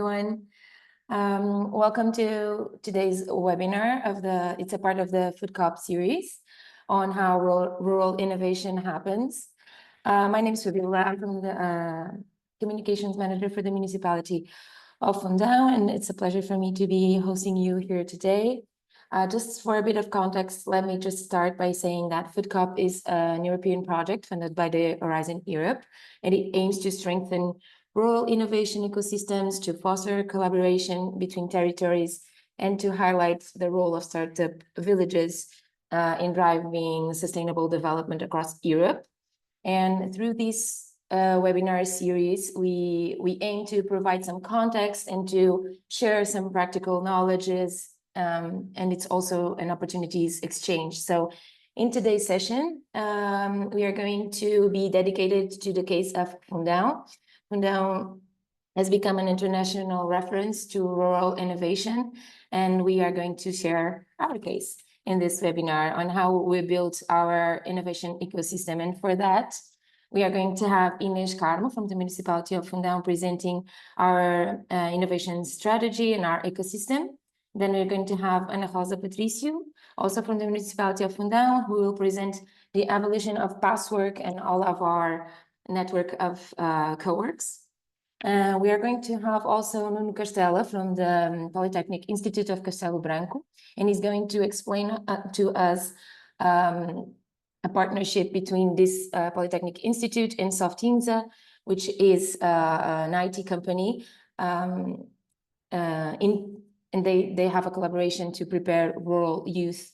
Everyone. Welcome to today's webinar it's a part of the FoodCoP series on how rural innovation happens. My name is Fabiola. I'm from the Communications Manager for the Municipality of Fundão, and it's a pleasure for me to be hosting you here today. Just for a bit of context, let me just start by saying that FoodCoP is an European project funded by the Horizon Europe, and it aims to strengthen rural innovation ecosystems, to foster collaboration between territories, and to highlight the role of startup villages in driving sustainable development across Europe. And through this webinar series, we aim to provide some context and to share some practical knowledges, and it's also an opportunities exchange. So in today's session, we are going to be dedicated to the case of Fundão. Fundão has become an international reference to rural innovation, and we are going to share our case in this webinar on how we built our innovation ecosystem. And for that, we are going to have Inês Carmo from the Municipality of Fundão presenting our innovation strategy and our ecosystem. Then we're going to have Ana Rosa Patricio, also from the Municipality of Fundão, who will present the evolution of Passwork and all of our network of co-works. We are going to have also Nuno Castella from the Polytechnic Institute of Castelo Branco, and he's going to explain to us a partnership between this Polytechnic Institute and Softinza, which is an IT company, and they have a collaboration to prepare rural youth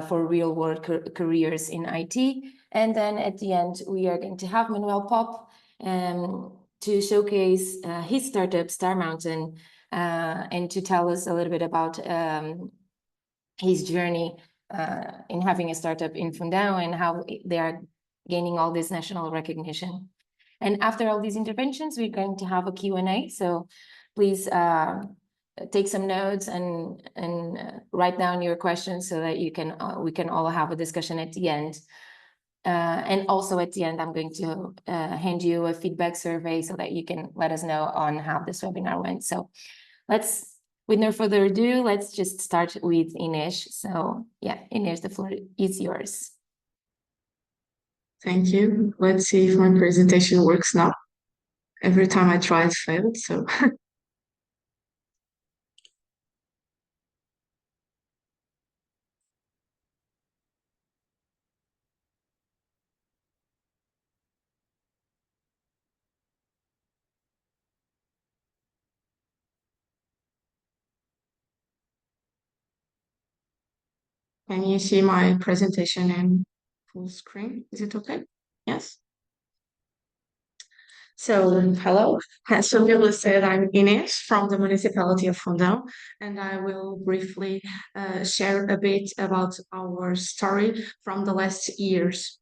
for real-world careers in IT. And then at the end, we are going to have Manuel Pop to showcase his startup, Star Mountain, and to tell us a little bit about his journey in having a startup in Fundão and how they are gaining all this national recognition. And after all these interventions, we're going to have a Q&A. So please take some notes and write down your questions so that we can all have a discussion at the end. And also at the end, I'm going to hand you a feedback survey so that you can let us know on how this webinar went. So with no further ado, let's just start with Inês. So yeah, Inês, the floor is yours. Thank you. Let's see if my presentation works now. Every time I try, it failed, so. Can you see my presentation in full screen? Is it okay? Yes. So, hello. As Fabiola said, I'm Inês from the Municipality of Fundão, and I will briefly share a bit about our story from the last years.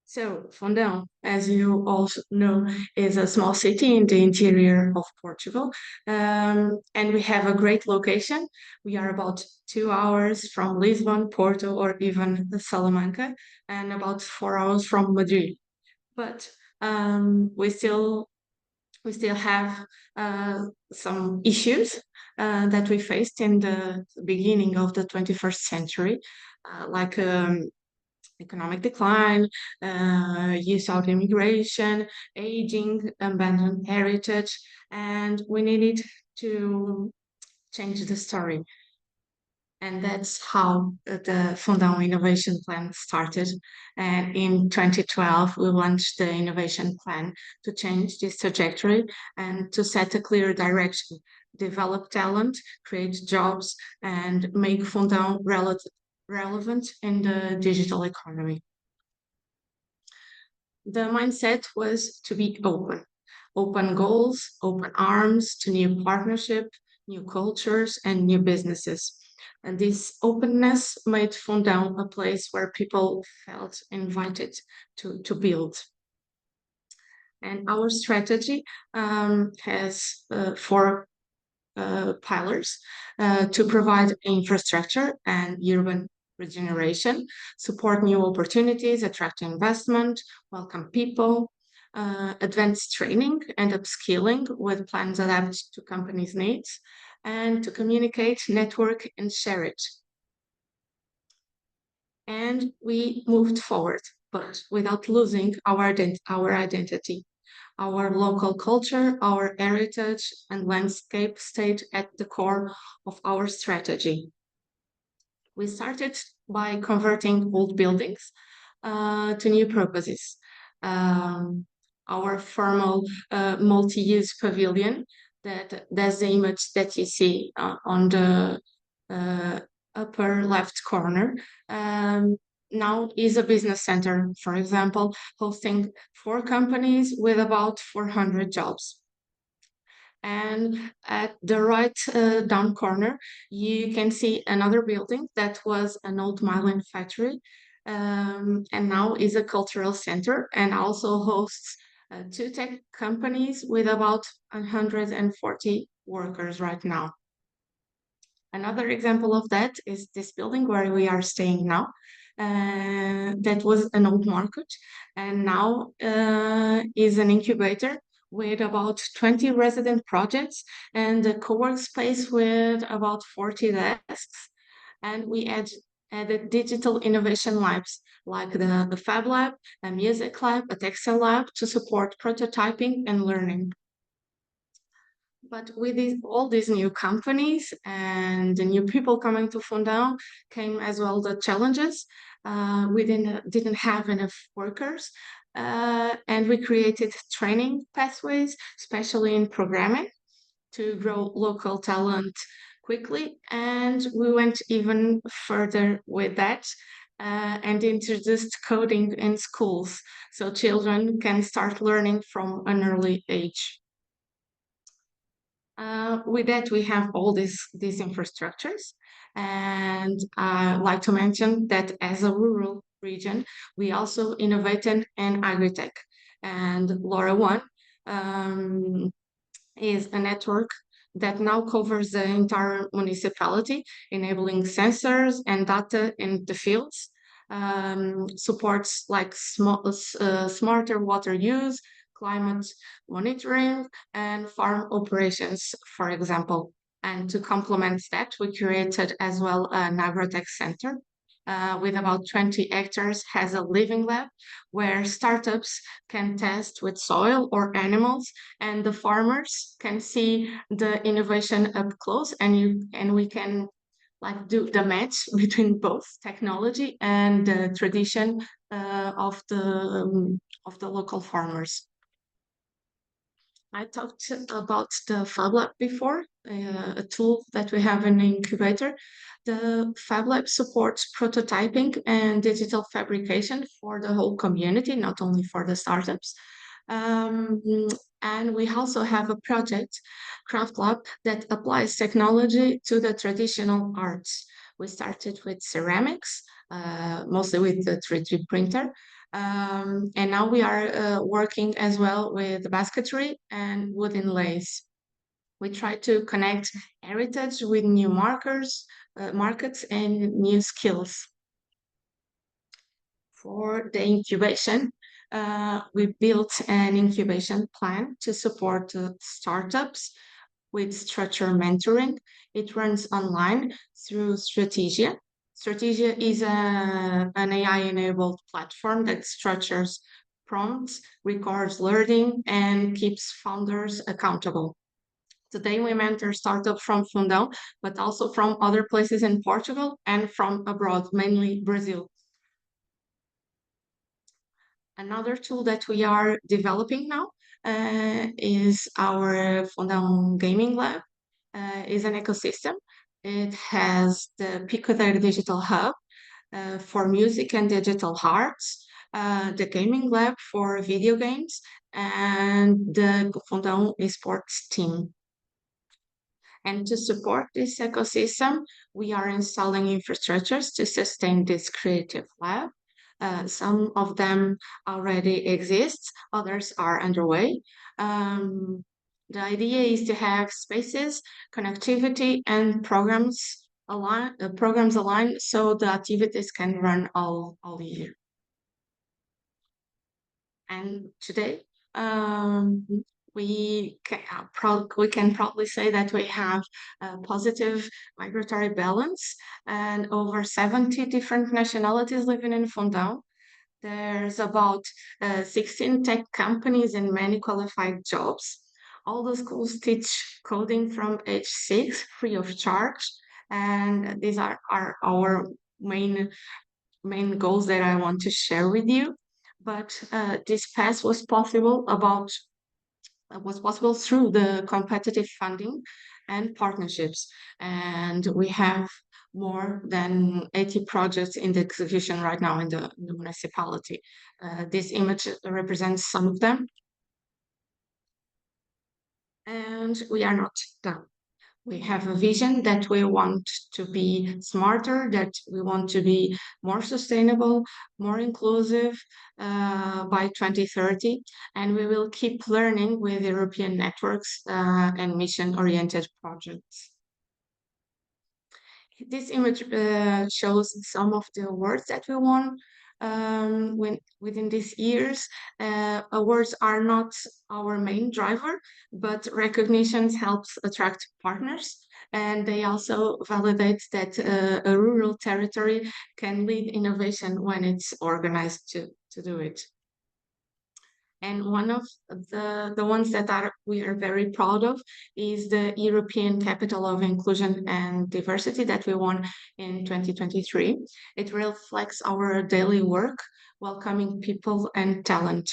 So, Fundão, as you all know, is a small city in the interior of Portugal, and we have a great location. We are about 2 hours from Lisbon, Porto, or even Salamanca, and about 4 hours from Madrid. But we still have some issues that we faced in the beginning of the 21st century, like economic decline, youth out immigration, aging, abandoned heritage, and we needed to change the story. And that's how the Fundão Innovation Plan started. And in 2012, we launched the Innovation Plan to change this trajectory and to set a clear direction, develop talent, create jobs, and make Fundão relevant in the digital economy. The mindset was to be open goals, open arms to new partnership, new cultures, and new businesses. And this openness made Fundão a place where people felt invited to build. And our strategy has 4 pillars to provide infrastructure and urban regeneration, support new opportunities, attract investment, welcome people, advanced training and upskilling with plans adapted to companies' needs, and to communicate, network, and share it. And we moved forward, but without losing our identity. Our local culture, our heritage, and landscape stayed at the core of our strategy. We started by converting old buildings to new purposes. Um, our formal multi-use pavilion, that's the image that you see on the uh, upper left corner, now is a business center, for example, hosting 4 companies with about 400 jobs. And at the right down corner, you can see another building that was an old myelin factory, and now is a cultural center and also hosts 2 tech companies with about 140 workers right now. Another example of that is this building where we are staying now. That was an old market and now is an incubator with about 20 resident projects and a co-work space with about 40 desks. And we added digital innovation labs like the Fab Lab, a music lab, a textile lab to support prototyping and learning. But with all these new companies and the new people coming to Fundão came as well the challenges. We didn't have enough workers, and we created training pathways, especially in programming, to grow local talent quickly. And we went even further with that. And introduced coding in schools so children can start learning from an early age. With that, we have all these infrastructures. And I'd like to mention that as a rural region, we also innovated in agri-tech. And LoRa One is a network that now covers the entire municipality, enabling sensors and data in the fields, supports like smarter water use, climate monitoring, and farm operations, for example. And to complement that, we created as well an agrotech center with about 20 hectares, has a living lab where startups can test with soil or animals, and the farmers can see the innovation up close, and we can like do the match between both technology and the tradition of the local farmers. I talked about the Fab Lab before, a tool that we have in the incubator. The Fab Lab supports prototyping and digital fabrication for the whole community, not only for the startups. Um, and we also have a project, Craft Lab, that applies technology to the traditional arts. We started with ceramics, mostly with the 3D printer, and now we are working as well with basketry and wooden lace. We try to connect heritage with new markets and new skills. For the incubation, we built an incubation plan to support startups with structure mentoring. It runs online through Strategia. Strategia is an AI-enabled platform that structures prompts, records learning, and keeps founders accountable. Today, we mentor startups from Fundão, but also from other places in Portugal and from abroad, mainly Brazil. Another tool that we are developing now is our Fundão Gaming Lab. Is an ecosystem. It has the Picodeiro Digital Hub for music and digital arts, the Gaming Lab for video games, and the Fundão Esports team. And to support this ecosystem, we are installing infrastructures to sustain this creative lab. Some of them already exist, others are underway. The idea is to have spaces, connectivity, and programs aligned so the activities can run all year. And today, we can proudly say that we have a positive migratory balance and over 70 different nationalities living in Fundão. There's about 16 tech companies and many qualified jobs. All the schools teach coding from age 6, free of charge. And these are our main goals that I want to share with you. But this path was possible through the competitive funding and partnerships. And we have more than 80 projects in the execution right now in the municipality. This image represents some of them. And we are not done. We have a vision that we want to be smarter, that we want to be more sustainable, more inclusive by 2030, and we will keep learning with European networks and mission-oriented projects. This image shows some of the awards that we won within these years. Awards are not our main driver, but recognitions helps attract partners, and they also validate that a rural territory can lead innovation when it's organized to do it. And one of the ones that we are very proud of is the European Capital of Inclusion and Diversity that we won in 2023. It reflects our daily work, welcoming people and talent.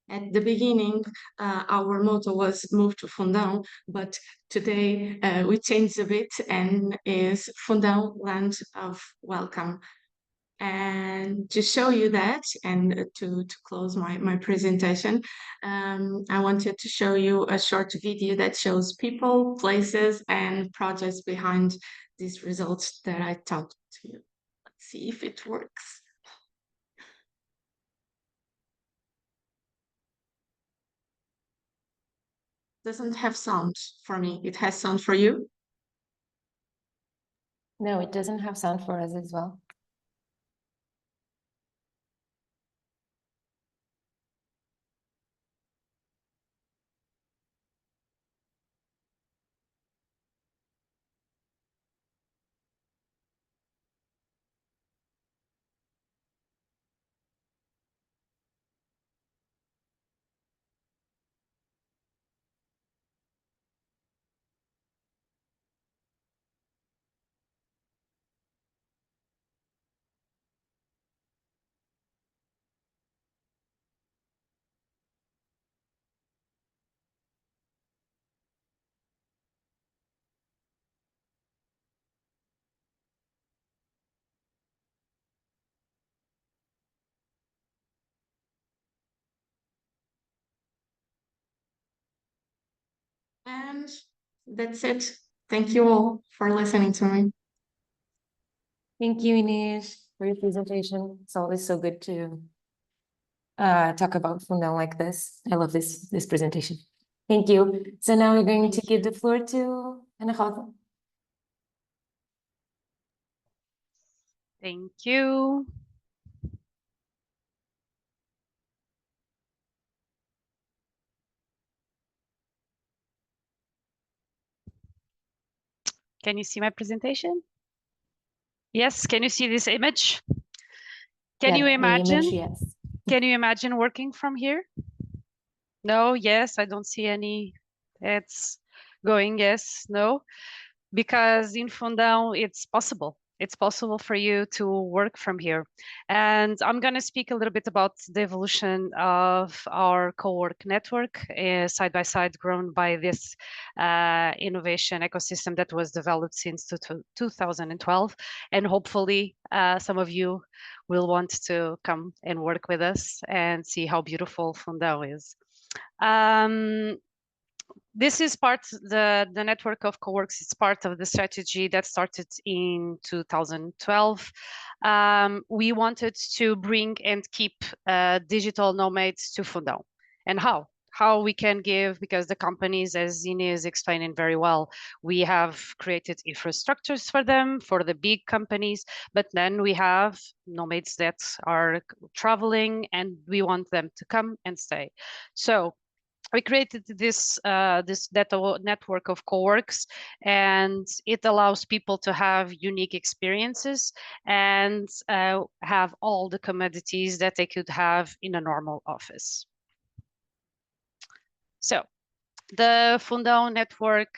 At the beginning, our motto was "Move to Fundão," but today we changed a bit and is Fundão, Land of Welcome. And to show you that, and to close my presentation, I wanted to show you a short video that shows people, places, and projects behind these results that I talked to you. Let's see if it works. Doesn't have sound for me. It has sound for you? No, it doesn't have sound for us as well. And that's it. Thank you all for listening to me. Thank you, Inês, for your presentation. It's always so good to talk about Fundão like this. I love this presentation. Thank you. So now we're going to give the floor to Ana Rosa. Thank you. Can you see my presentation? Yes, can you see this image? Can you imagine? Image, yes. Can you imagine working from here? No, yes, I don't see any. It's going yes, no. Because in Fundão, it's possible. It's possible for you to work from here. And I'm going to speak a little bit about the evolution of our co-work network, side by side, grown by this innovation ecosystem that was developed since 2012. And hopefully some of you will want to come and work with us and see how beautiful Fundão is. This is part the network of co-works. It's part of the strategy that started in 2012. We wanted to bring and keep digital nomads to Fundão. And how how we can give, because the companies, as Zine is explaining very well, we have created infrastructures for them, for the big companies, but then we have nomads that are traveling and we want them to come and stay. So we created this data network of co-works, and it allows people to have unique experiences and have all the commodities that they could have in a normal office. So the Fundão network,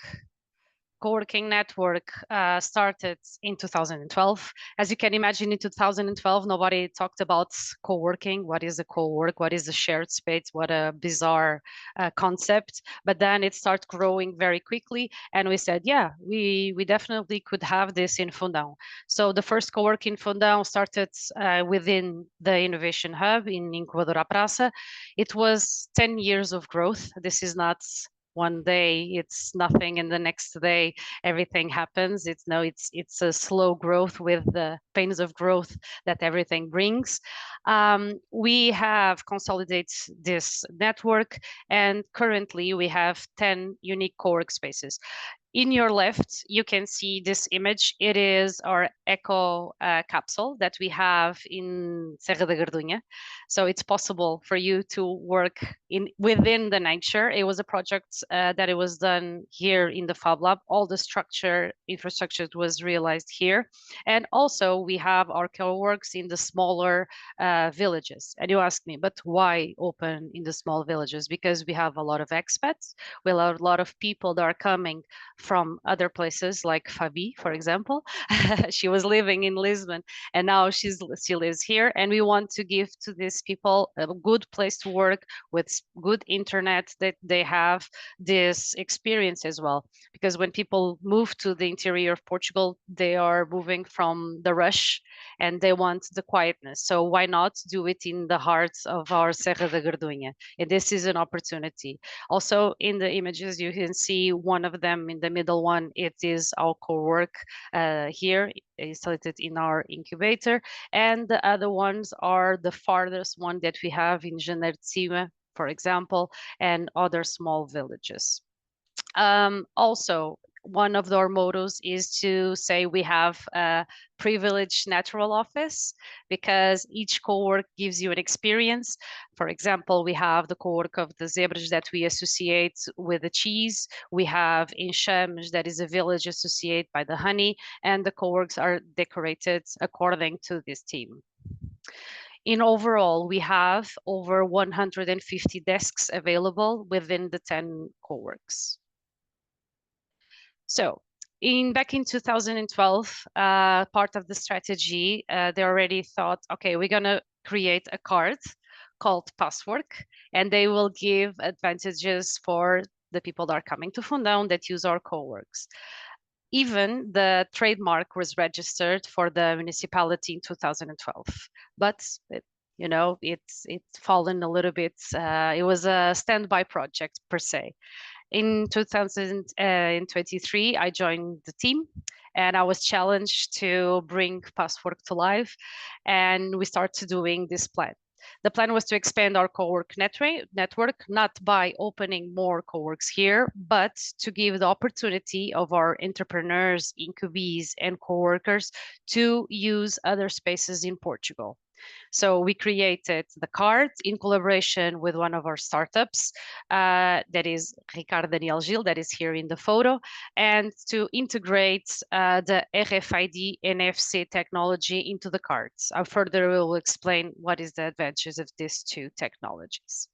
co-working network, started in 2012. As you can imagine, in 2012, nobody talked about co-working. What is a co-work? What is a shared space? What a bizarre concept. But then it started growing very quickly. And we said, yeah, we definitely could have this in Fundão. So the first co-work in Fundão started within the Innovation Hub in Incubadora Praça. It was 10 years of growth. This is not one day, it's nothing, and the next day everything happens. It's a slow growth with the pains of growth that everything brings. We have consolidated this network, and currently we have 10 unique co-work spaces. In your left, you can see this image. It is our eco capsule that we have in Serra da Gardunha. So it's possible for you to work within the nature. It was a project that it was done here in the Fab Lab. All the infrastructure was realized here. And also we have our co-works in the smaller villages. And you ask me, but why open in the small villages? Because we have a lot of expats. We have a lot of people that are coming from other places, like Fabi, for example. She was living in Lisbon and now she lives here. And we want to give to these people a good place to work with good internet, that they have this experience as well. Because when people move to the interior of Portugal, they are moving from the rush and they want the quietness. So why not do it in the heart of our Serra da Gardunha? And this is an opportunity. Also in the images, you can see one of them in the middle one. It is our co-work here, installed in our incubator. And the other ones are the farthest one that we have in Janeiro de Cima, for example, and other small villages. Also, one of our mottos is to say we have a privileged natural office, because each co-work gives you an experience. For example, we have the co-work of the zebras that we associate with the cheese. We have in Chames, that is a village associated by the honey, and the co-works are decorated according to this theme. In overall, we have over 150 desks available within the 10 co-works. So back in 2012, part of the strategy, they already thought, okay, we're gonna create a card called Passwork, and they will give advantages for the people that are coming to Fundão that use our co-works. Even the trademark was registered for the municipality in 2012, but it's fallen a little bit. It was a standby project per se. In 2023, I joined the team and I was challenged to bring Passwork to life, and we started doing this plan. The plan was to expand our co-work network, not by opening more co-works here, but to give the opportunity of our entrepreneurs, incubees, and co-workers to use other spaces in Portugal. So we created the card in collaboration with one of our startups, that is Ricardo Daniel Gil, that is here in the photo, and to integrate the RFID NFC technology into the cards. I further will explain what is the advantages of these two technologies.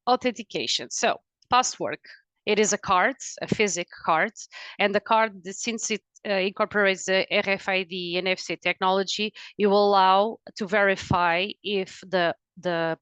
Authentication. So Passwork. It is a card, a physical card, and the card, since it incorporates the RFID NFC technology, it will allow to verify if the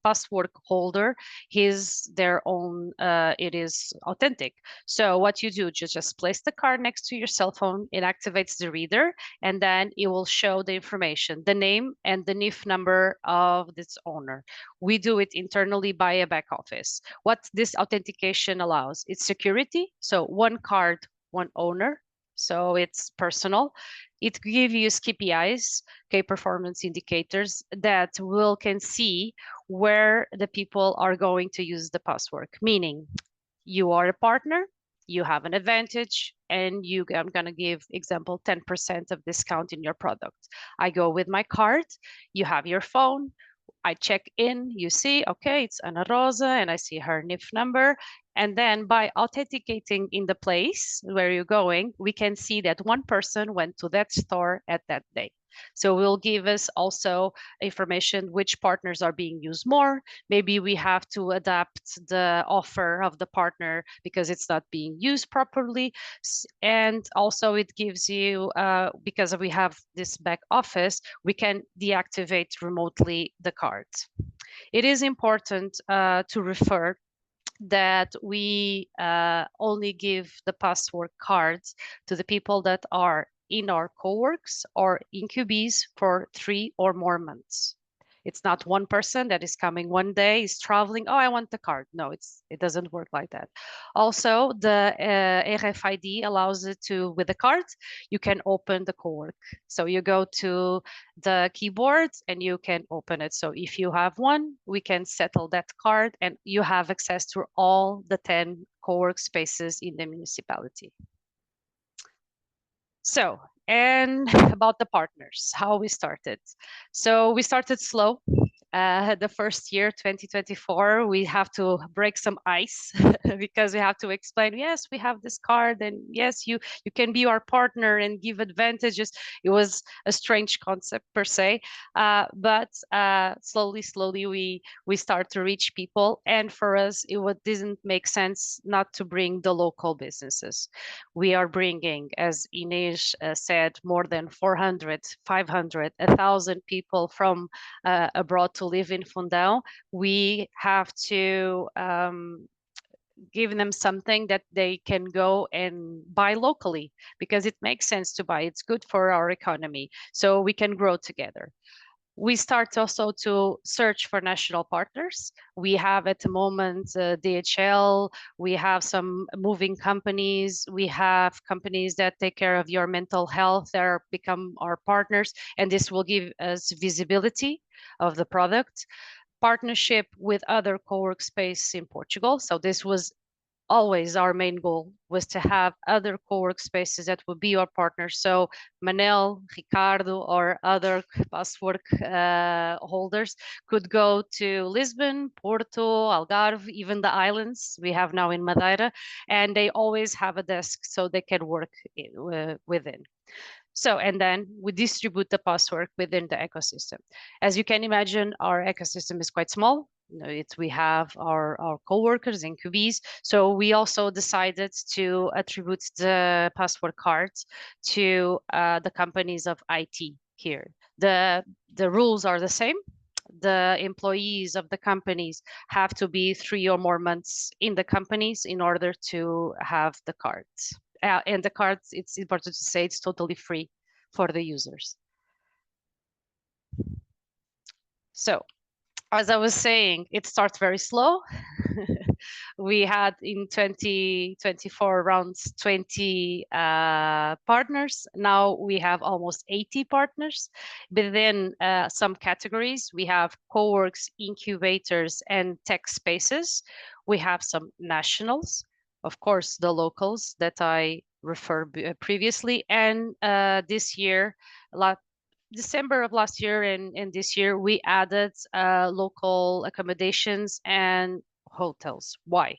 password holder is their own, it is authentic. So what you do, you just place the card next to your cell phone, it activates the reader, and then it will show the information, the name and the NIF number of its owner. We do it internally by a back office. What this authentication allows, it's security. So one card, one owner. So it's personal. It gives you KPIs, key performance indicators that can see where the people are going to use the password, meaning you are a partner, you have an advantage, and I'm going to give example 10% of discount in your product. I go with my card, you have your phone, I check in, you see, okay, it's Ana Rosa, and I see her NIF number. And then by authenticating in the place where you're going, we can see that one person went to that store at that day. So will give us also information which partners are being used more. Maybe we have to adapt the offer of the partner because it's not being used properly. And also it gives you, because we have this back office, we can deactivate remotely the cards. It is important to refer that we only give the password cards to the people that are in our co-works or incubees for 3 or more months. It's not one person that is coming one day, is traveling, oh, I want the card. No, it doesn't work like that. Also, the RFID allows it to, with the card, you can open the co-work. So you go to the keyboard and you can open it. So if you have one, we can settle that card and you have access to all the 10 co-work spaces in the municipality. So, and about the partners, how we started. So we started slow. The first year, 2024, we have to break some ice because we have to explain, yes, we have this card and yes, you can be our partner and give advantages. It was a strange concept per se, but slowly we start to reach people. And for us, didn't make sense not to bring the local businesses. We are bringing, as Inês said, more than 400, 500, 1,000 people from abroad to live in Fundão. We have to give them something that they can go and buy locally because it makes sense to buy. It's good for our economy, so we can grow together. We start also to search for national partners. We have at the moment DHL, we have some moving companies, we have companies that take care of your mental health that are become our partners, and this will give us visibility of the product. Partnership with other co-work space in Portugal. So this was always our main goal, was to have other co-work spaces that would be our partners. So Manel, Ricardo, or other password holders could go to Lisbon, Porto, Algarve, even the islands we have now in Madeira, and they always have a desk so they can work within. So, and then we distribute the password within the ecosystem. As you can imagine, our ecosystem is quite small. We have our co-workers in QBs. So we also decided to attribute the password cards to the companies of IT here. The rules are the same. The employees of the companies have to be 3 or more months in the companies in order to have the cards. And the cards, it's important to say, it's totally free for the users. So, as I was saying, it starts very slow. We had in 2024 around 20 partners. Now we have almost 80 partners. Within some categories, we have co-works, incubators, and tech spaces. We have some nationals, of course, the locals that I referred previously. And this year, December of last year and this year, we added local accommodations and hotels. Why?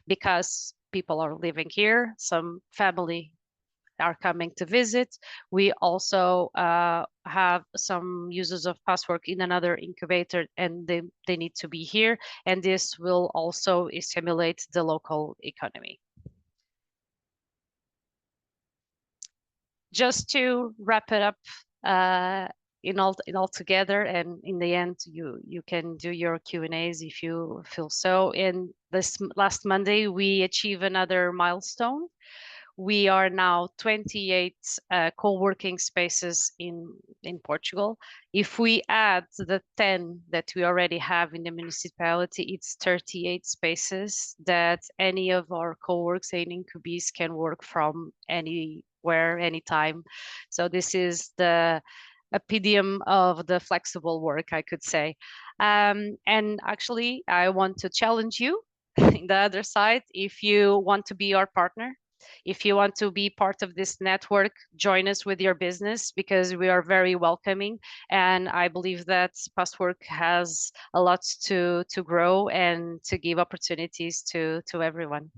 Because people are living here, some family are coming to visit. We also have some users of password in another incubator and they need to be here. And this will also stimulate the local economy. Just to wrap it up, in all together, and in the end you can do your Q&As if you feel so. In this last Monday we achieved another milestone. We are now 28 co-working spaces in Portugal. If we add the 10 that we already have in the municipality, it's 38 spaces that any of our co-works and incubees can work from anywhere anywhere, anytime. So this is the epitome of the flexible work, I could say. And actually, I want to challenge you in the other side. If you want to be our partner, if you want to be part of this network, join us with your business, because we are very welcoming. And I believe that Passwork has a lot to grow and to give opportunities to everyone.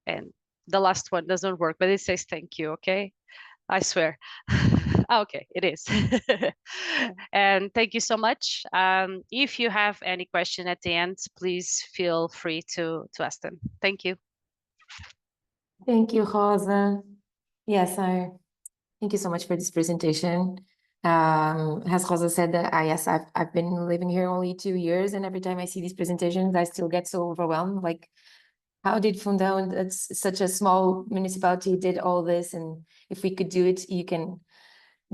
And the last one doesn't work, but it says thank you, okay? I swear. Okay, it is. And thank you so much. If you have any question at the end, please feel free to ask them. Thank you. Thank you, Rosa. Yes, thank you so much for this presentation. As Rosa said, that yes, I've been living here only 2 years, and every time I see these presentations, I still get so overwhelmed. Like, how did Fundão, that's such a small municipality, did all this? And if we could do it, you can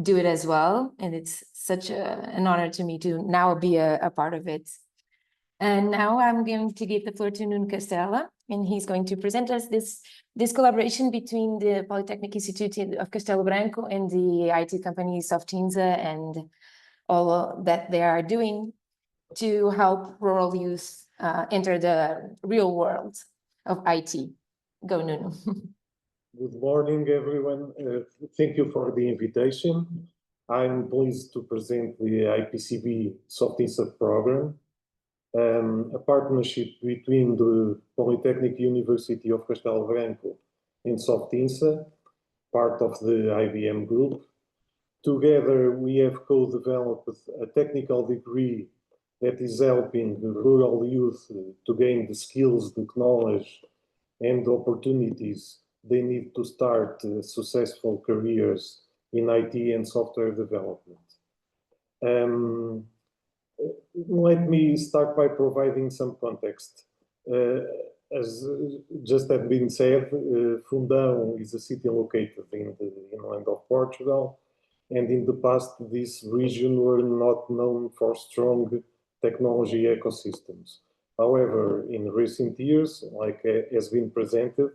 do it as well. And it's such an honor to me to now be a part of it. And now I'm going to give the floor to Nuno Castella, and he's going to present us this collaboration between the Polytechnic Institute of Castelo Branco and the IT company Softinza, and all that they are doing to help rural youth enter the real world of IT. Go, Nuno. Good morning, everyone. Thank you for the invitation. I'm pleased to present the IPCB Softinza program, a partnership between the Polytechnic University of Castelo Branco and Softinza, part of the IBM group. Together, we have co-developed a technical degree that is helping rural youth to gain the skills, the knowledge, and the opportunities they need to start successful careers in IT and software development. Let me start by providing some context. As just had been said, Fundão is a city located in the inland of Portugal, and in the past this region were not known for strong technology ecosystems. However, in recent years, like has been presented,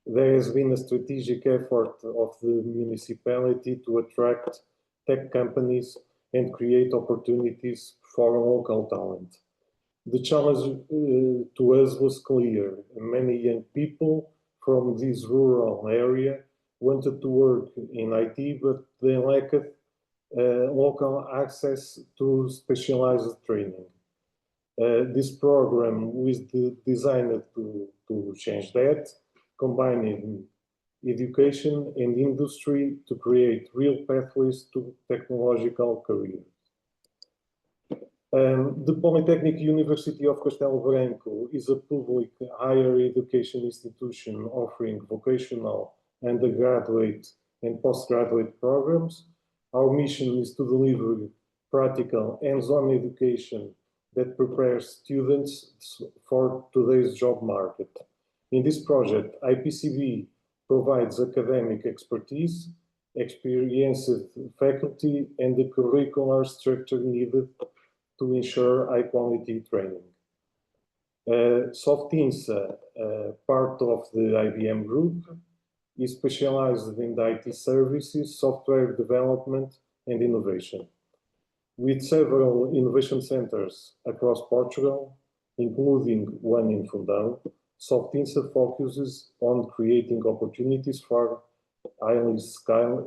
there has been a strategic effort of the municipality to attract tech companies and create opportunities for local talent. The challenge to us was clear. Many young people from this rural area wanted to work in IT, but they lacked local access to specialized training. This program was designed to change that, combining education and industry to create real pathways to technological careers. The Polytechnic University of Castelo Branco is a public higher education institution offering vocational, undergraduate, and postgraduate programs. Our mission is to deliver practical, hands-on education that prepares students for today's job market. In this project, IPCB provides academic expertise, experienced faculty, and the curricular structure needed to ensure high-quality training. Softinza, part of the IBM group, is specialized in the IT services, software development, and innovation. With several innovation centers across Portugal, including one in Fundão, Softinza focuses on creating opportunities for highly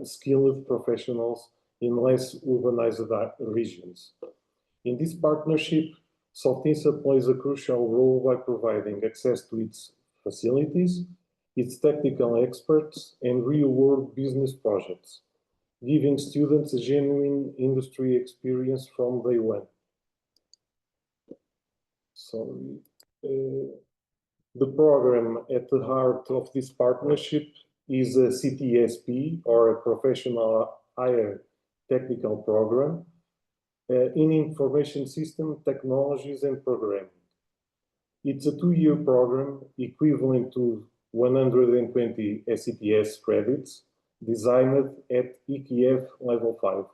skilled professionals in less urbanized regions. In this partnership, Softinza plays a crucial role by providing access to its facilities, its technical experts, and real-world business projects, giving students a genuine industry experience from day one. The program at the heart of this partnership is a CTSP, or a Professional Higher Technical Program, in Information System Technologies and Programming. It's a 2-year program equivalent to 120 SCTS credits, designed at EKF level 5.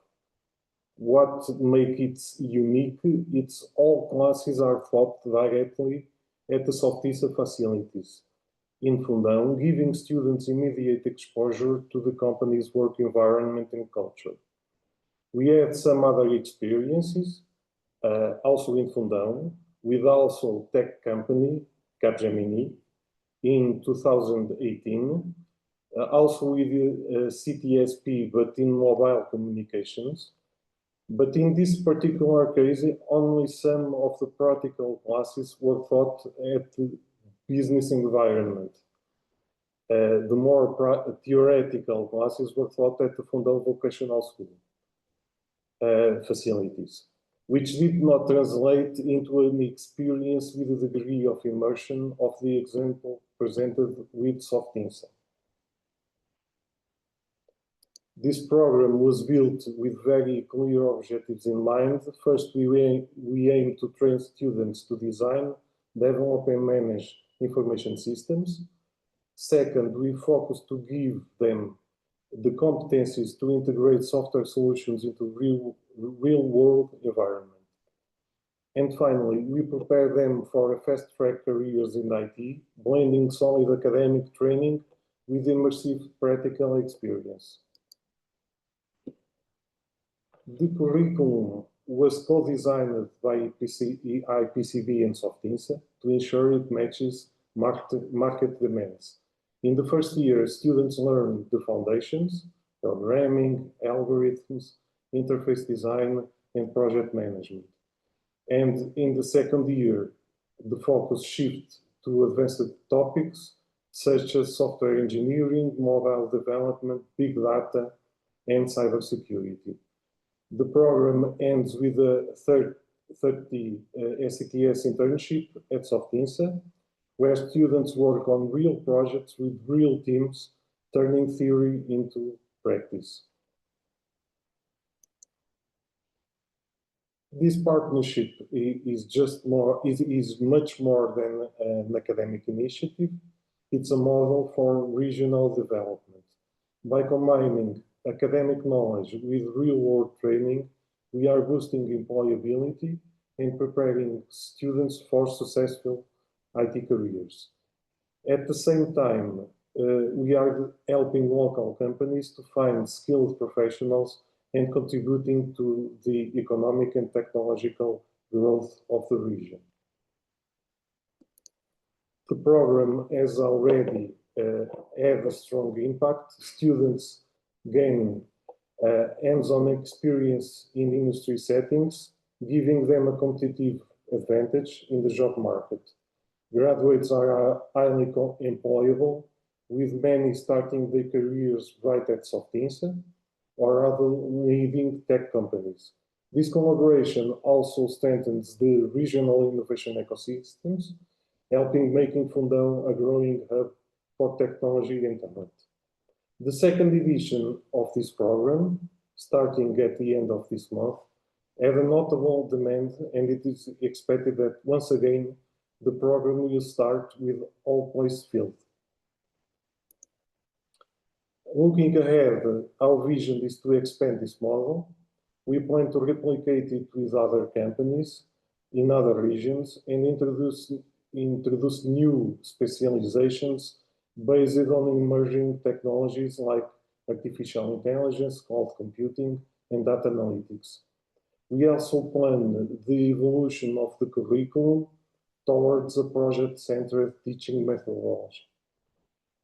What makes it unique? It's all classes are taught directly at the Softinza facilities. in Fundão, giving students immediate exposure to the company's work environment and culture. We had some other experiences, also in Fundão, with also tech company, Capgemini, in 2018, also with CTSP, but in mobile communications. But in this particular case, only some of the practical classes were taught at the business environment. The more theoretical classes were taught at the Fundão Vocational School facilities, which did not translate into an experience with a degree of immersion of the example presented with Softinsa. This program was built with very clear objectives in mind. First, we aim to train students to design, develop and manage information systems. Second, we focus to give them the competencies to integrate software solutions into real-world environment. And finally, we prepare them for fast-track careers in IT, blending solid academic training with immersive practical experience. The curriculum was co-designed by IPCB and Softinsa to ensure it matches market demands. In the first year, students learn the foundations, programming, algorithms, interface design, and project management. And in the second year, the focus shifts to advanced topics such as software engineering, mobile development, big data, and cybersecurity. The program ends with a 30 SCTS internship at Softinsa, where students work on real projects with real teams, turning theory into practice. This partnership is much more than an academic initiative. It's a model for regional development. By combining academic knowledge with real-world training, we are boosting employability and preparing students for successful IT careers. At the same time, we are helping local companies to find skilled professionals and contributing to the economic and technological growth of the region. The program has already had a strong impact. Students gain hands-on experience in industry settings, giving them a competitive advantage in the job market. Graduates are highly employable, with many starting their careers right at Softinsa or other leading tech companies. This collaboration also strengthens the regional innovation ecosystems, helping making Fundão a growing hub for technology and talent. The second edition of this program, starting at the end of this month, had a notable demand, and it is expected that once again, the program will start with all places filled. Looking ahead, our vision is to expand this model. We plan to replicate it with other companies in other regions and introduce new specializations based on emerging technologies like artificial intelligence, cloud computing, and data analytics. We also plan the evolution of the curriculum towards a project-centered teaching methodology.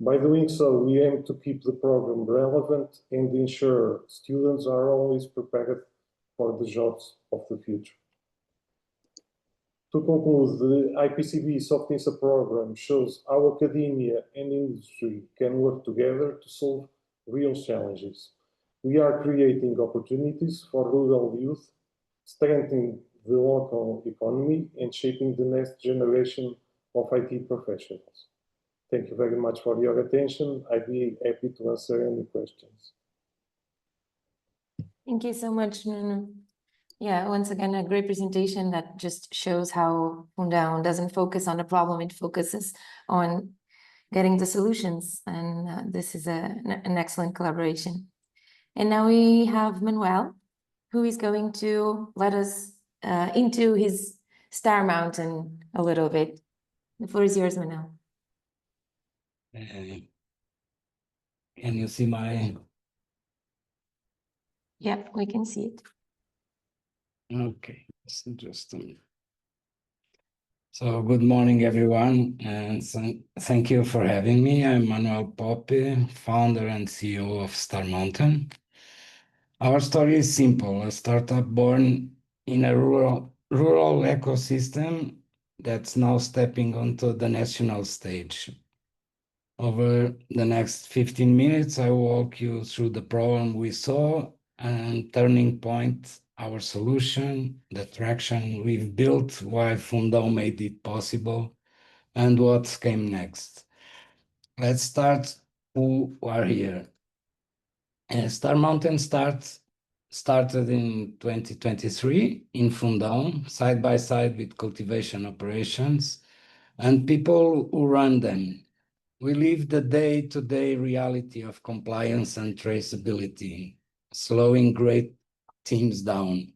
By doing so, we aim to keep the program relevant and ensure students are always prepared for the jobs of the future. To conclude, the IPCB Softinsa program shows how academia and industry can work together to solve real challenges. We are creating opportunities for rural youth, strengthening the local economy, and shaping the next generation of IT professionals. Thank you very much for your attention. I'd be happy to answer any questions. Thank you so much, Nuno. Yeah, once again, a great presentation that just shows how Fundão doesn't focus on the problem, it focuses on getting the solutions. And this is an excellent collaboration. And now we have Manuel, who is going to let us into his star mountain a little bit. The floor is yours, Manuel. Can you see my? Yeah, we can see it. Okay, it's interesting. So good morning, everyone, and thank you for having me. I'm Manuel Poppe, founder and CEO of Star Mountain. Our story is simple: a startup born in a rural ecosystem that's now stepping onto the national stage. Over the next 15 minutes, I will walk you through the problem we saw and turning point, our solution, the traction we've built, why Fundão made it possible, and what came next. Let's start who are here. Star Mountain started in 2023 in Fundão, side by side with cultivation operations and people who run them. We live the day-to-day reality of compliance and traceability, slowing great teams down.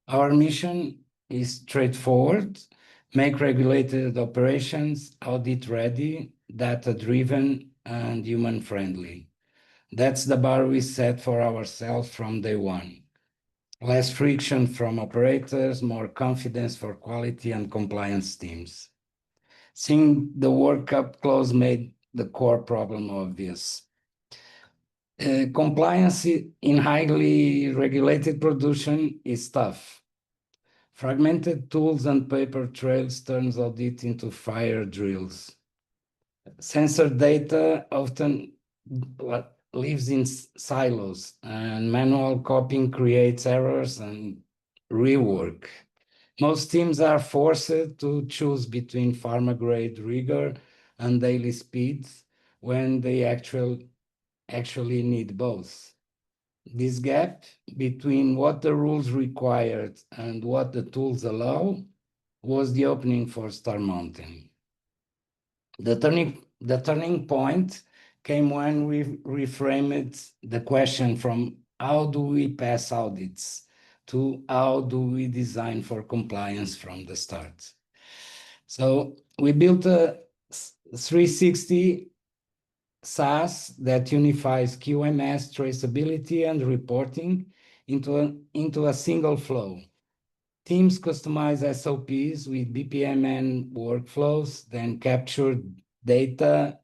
Our mission is straightforward: make regulated operations audit-ready, data-driven, and human-friendly. That's the bar we set for ourselves from day one. Less friction from operators, more confidence for quality and compliance teams. Seeing the work up close made the core problem obvious. Compliance in highly regulated production is tough. Fragmented tools and paper trails turns audit into fire drills. Sensor data often lives in silos, and manual copying creates errors and rework. Most teams are forced to choose between pharma-grade rigor and daily speed when they actually need both. This gap between what the rules required and what the tools allow was the opening for Star Mountain. The turning point came when we reframed the question from how do we pass audits to how do we design for compliance from the start. So we built a 360 SaaS that unifies QMS, traceability, and reporting into a single flow. Teams customize SOPs with BPMN workflows, then capture data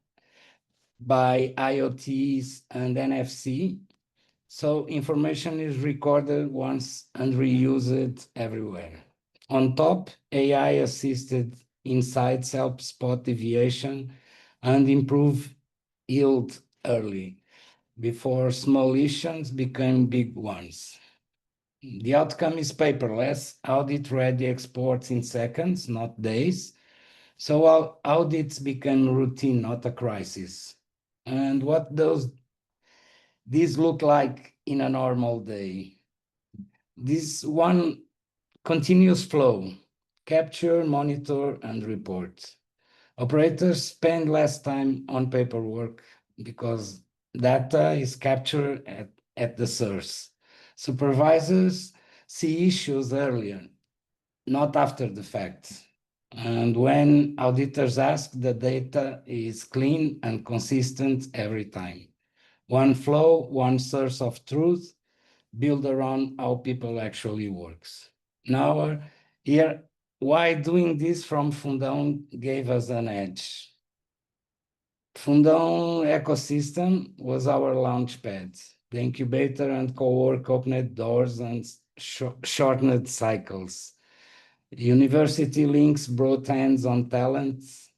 by IoTs and NFC, so information is recorded once and reused everywhere. On top, AI-assisted insights help spot deviation and improve yield early, before small issues become big ones. The outcome is paperless, audit-ready exports in seconds, not days. So our audits become routine, not a crisis. And what does this look like in a normal day? This one continuous flow: capture, monitor, and report. Operators spend less time on paperwork because data is captured at the source. Supervisors see issues earlier, not after the fact. And when auditors ask, the data is clean and consistent every time. One flow, one source of truth, built around how people actually works. Now, here, why doing this from Fundão gave us an edge. Fundão ecosystem was our launch pad. The incubator and co-work opened doors and shortened cycles. University links brought hands-on talents.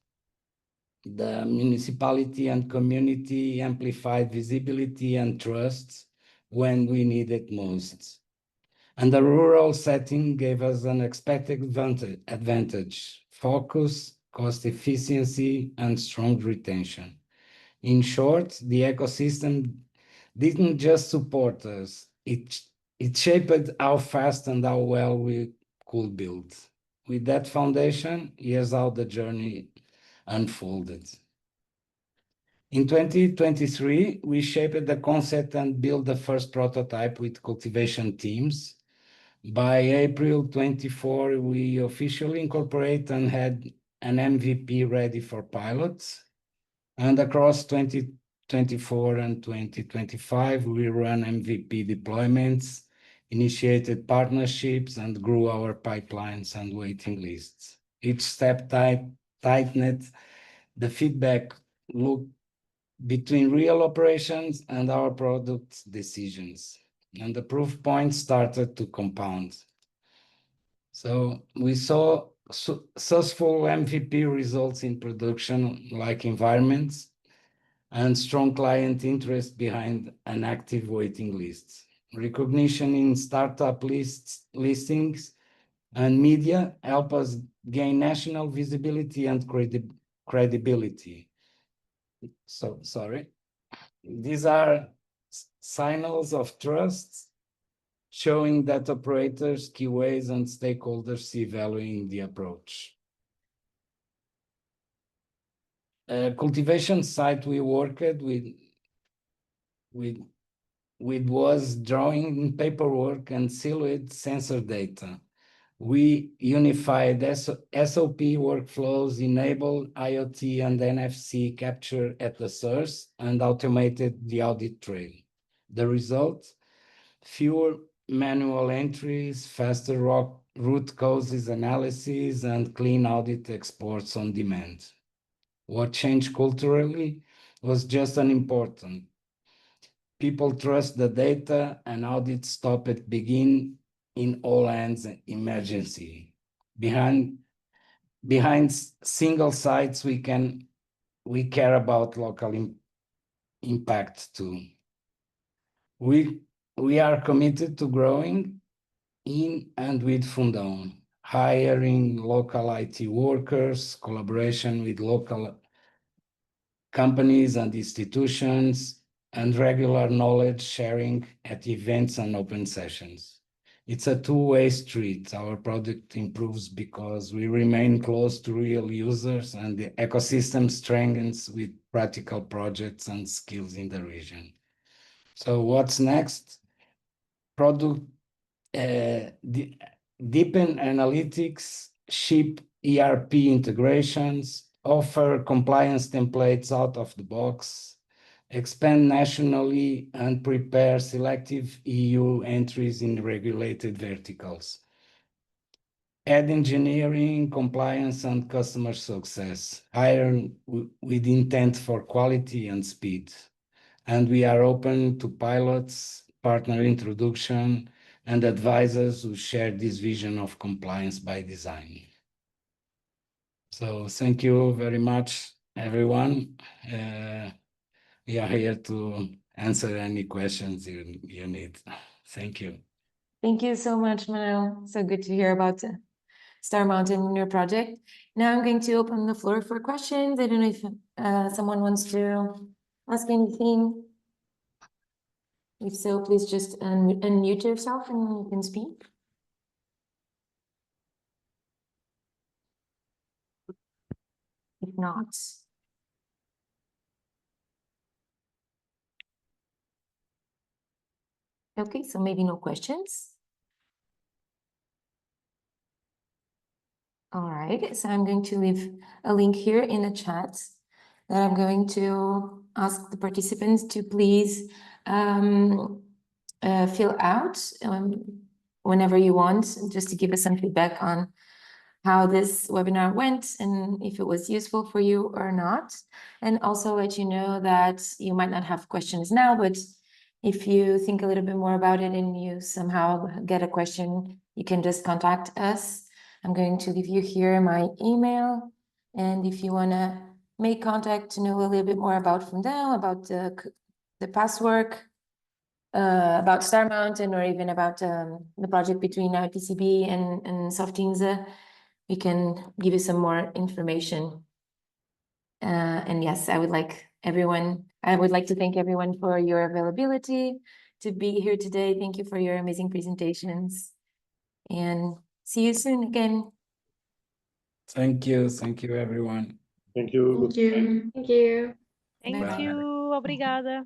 The municipality and community amplified visibility and trust when we need it most. And the rural setting gave us an expected advantage: focus, cost efficiency, and strong retention. In short, the ecosystem didn't just support us, it shaped how fast and how well we could build. With that foundation, here's how the journey unfolded. In 2023, we shaped the concept and built the first prototype with cultivation teams. By April 24, we officially incorporated and had an MVP ready for pilots. And across 2024 and 2025, we ran MVP deployments, initiated partnerships, and grew our pipelines and waiting lists. Each step tightened the feedback loop between real operations and our product decisions, and the proof points started to compound. So we saw successful MVP results in production like environments and strong client interest behind an active waiting list. Recognition in startup listings and media help us gain national visibility and credibility. So, sorry. These are signals of trust showing that operators, QAs, and stakeholders see value in the approach. Cultivation site we worked with was drawing paperwork and silhouette sensor data. We unified SOP workflows, enabled IoT and NFC capture at the source, and automated the audit trail. The result? Fewer manual entries, faster root causes analysis, and clean audit exports on demand. What changed culturally was just as important. People trust the data, and audits stop at begin in all hands emergency. Behind single sites, we care about local impact too. We are committed to growing in and with Fundão, hiring local IT workers, collaboration with local companies and institutions, and regular knowledge sharing at events and open sessions. It's a two-way street. Our product improves because we remain close to real users, and the ecosystem strengthens with practical projects and skills in the region. So what's next? Product deepen analytics, ship ERP integrations, offer compliance templates out of the box, expand nationally, and prepare selective EU entries in regulated verticals. Add engineering, compliance, and customer success, hire with intent for quality and speed. And we are open to pilots, partner introduction, and advisors who share this vision of compliance by design. So thank you very much, everyone. We are here to answer any questions you need. Thank you. Thank you so much, Manuel. So good to hear about Star Mountain in your project. Now I'm going to open the floor for questions. I don't know if someone wants to ask anything. If so, please just unmute yourself and you can speak. If not. Okay, so maybe no questions. All right, so I'm going to leave a link here in the chat that I'm going to ask the participants to please fill out whenever you want, just to give us some feedback on how this webinar went and if it was useful for you or not. And also let you know that you might not have questions now, but if you think a little bit more about it and you somehow get a question, you can just contact us. I'm going to leave you here my email. And if you want to make contact to know a little bit more about Fundão, about the past work, about Star Mountain, or even about the project between IPCB and Softinza, we can give you some more information. And yes, I would like to thank everyone for your availability to be here today. Thank you for your amazing presentations, and see you soon again. Thank you, everyone. Thank you. Thank you. Thank you. Obrigada.